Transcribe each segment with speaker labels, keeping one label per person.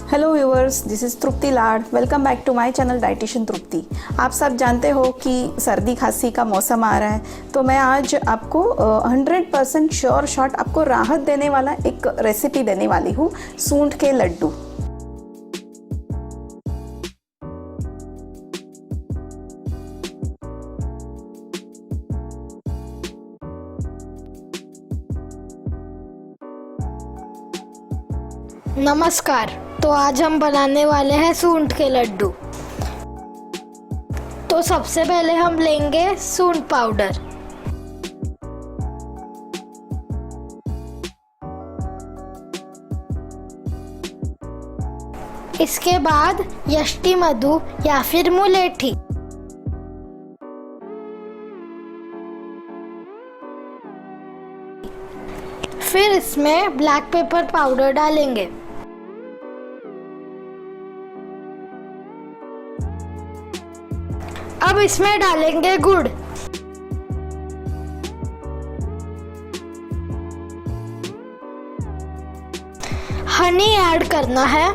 Speaker 1: Hello viewers, this is Tripti Lad. Welcome back to my channel dietitian Tripti. आप सब जानते हो कि सर्दी खांसी का मौसम आ रहा है, तो मैं आज आपको 100% श्योर शॉट आपको राहत देने वाला एक रेसिपी देने वाली हूँ, सूंठ के लड्डू।
Speaker 2: नमस्कार। तो आज हम बनाने वाले हैं सूंठ के लड्डू। तो सबसे पहले हम लेंगे सूंठ पाउडर, इसके बाद यष्टि मधु या फिर मुलेठी, फिर इसमें ब्लैक पेपर पाउडर डालेंगे। अब इसमें डालेंगे गुड़, हनी ऐड करना है,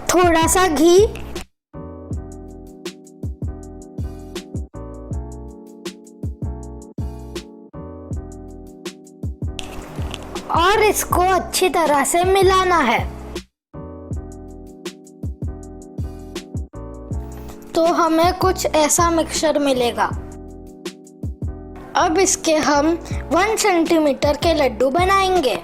Speaker 2: थोड़ा सा घी, और इसको अच्छी तरह से मिलाना है। तो हमें कुछ ऐसा मिक्सचर मिलेगा। अब इसके हम 1 सेंटीमीटर के लड्डू बनाएंगे।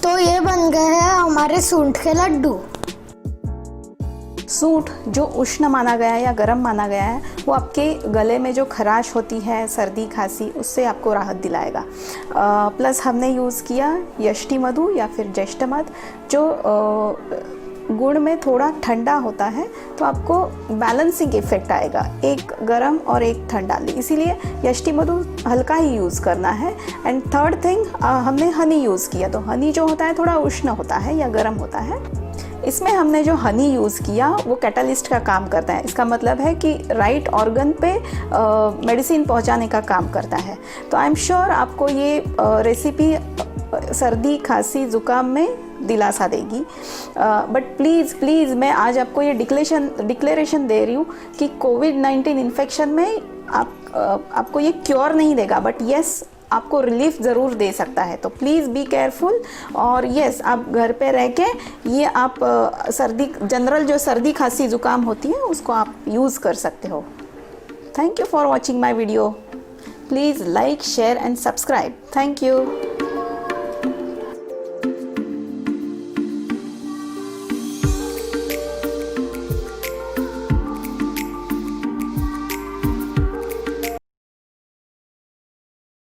Speaker 2: तो ये बन गए हैं हमारे सूंठ के लड्डू।
Speaker 1: सूंठ जो उष्ण माना गया है या गर्म माना गया है, वो आपके गले में जो खराश होती है, सर्दी खांसी, उससे आपको राहत दिलाएगा। प्लस हमने यूज़ किया यष्टि मधु या फिर ज्येष्ठ मध, जो गुड़ में थोड़ा ठंडा होता है, तो आपको बैलेंसिंग इफेक्ट आएगा, एक गरम और एक ठंडा, इसीलिए यष्टि मधु हल्का ही यूज़ करना है। एंड थर्ड थिंग, हमने हनी यूज़ किया। तो हनी जो होता है थोड़ा उष्ण होता है या गर्म होता है। इसमें हमने जो हनी यूज़ किया वो कैटलिस्ट का काम करता है। इसका मतलब है कि राइट ऑर्गन पे मेडिसिन पहुंचाने का काम करता है। तो आई एम श्योर आपको ये रेसिपी सर्दी खांसी ज़ुकाम में दिलासा देगी। बट प्लीज़ मैं आज आपको ये डिक्लेरेशन दे रही हूँ कि कोविड-19 इन्फेक्शन में आपको ये क्योर नहीं देगा, बट येस आपको रिलीफ ज़रूर दे सकता है। तो प्लीज़ बी केयरफुल। और येस, आप घर पे रह के ये आप जनरल जो सर्दी खांसी ज़ुकाम होती है उसको आप यूज़ कर सकते हो। Thank you for watching my video. Please like, share and subscribe. Thank you.